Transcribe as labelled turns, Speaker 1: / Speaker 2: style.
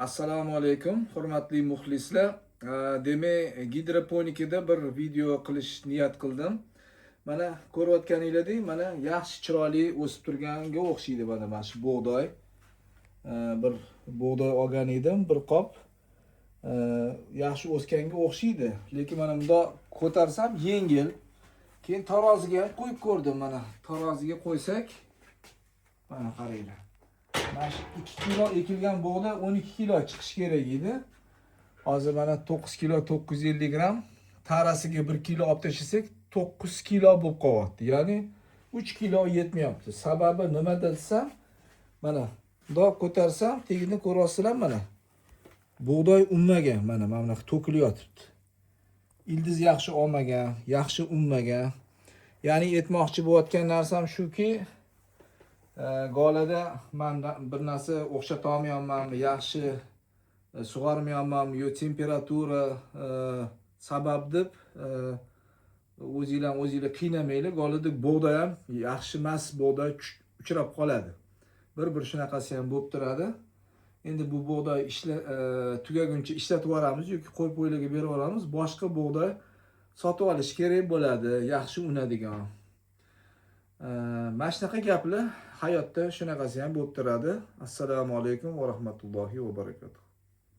Speaker 1: Assalomu alaykum, hurmatli muxlislar. Demak, gidroponikada bir video qilish niyat qildim. Mana ko'rayotganingizdek, mana yaxshi chiroyli o'sib turganga o'xshaydi mana shu bug'doy. Bir bug'doy olgan edim, bir qop. Yaxshi o'sganga o'xshaydi, lekin mana bundoq ko'tarsam yengil. Keyin taroziga ham qo'yib ko'rdim mana. Taroziga qo'ysak, mana qaranglar. Mana 2 kilo ekilgan bug'da 12 kilo chiqish kerak edi. Hozir mana 9 kilo 950 gram, tarasiga 1 kilo olib tashlasak 9 kilo bo'lib qolyapti. Ya'ni 3 kilo yetmayapti. Sababi nima desam, mana bundoq ko'tarsam, tegini ko'ryapsizlar mana. Bug'doy unmagan, mana bunaqa to'kilyapti. Ildiz yaxshi olmagan, yaxshi unmagan. Ya'ni aytmoqchi bo'layotgan narsam shuki, golada men bir narsa o'xshata olmayapmanmi, yaxshi sug'armayapmanmi yo temperatura sabab deb o'zinglar qiynamanglar. Golada bug'doy ham yaxshi emas bug'doy uchrab qoladi. Bir shunaqasi ham bo'lib turadi. Endi bu bug'doy tugaguncha ishlatib yuboramiz yoki qo'yib qo'ylarga berib yuboramiz. Boshqa bug'doy sotib olish kerak bo'ladi, yaxshi unadigan. Mana shunaqa gaplar hayotda shunaqasi ham bo'lib turadi. Assalomu alaykum va rahmatullohi va barakatuh.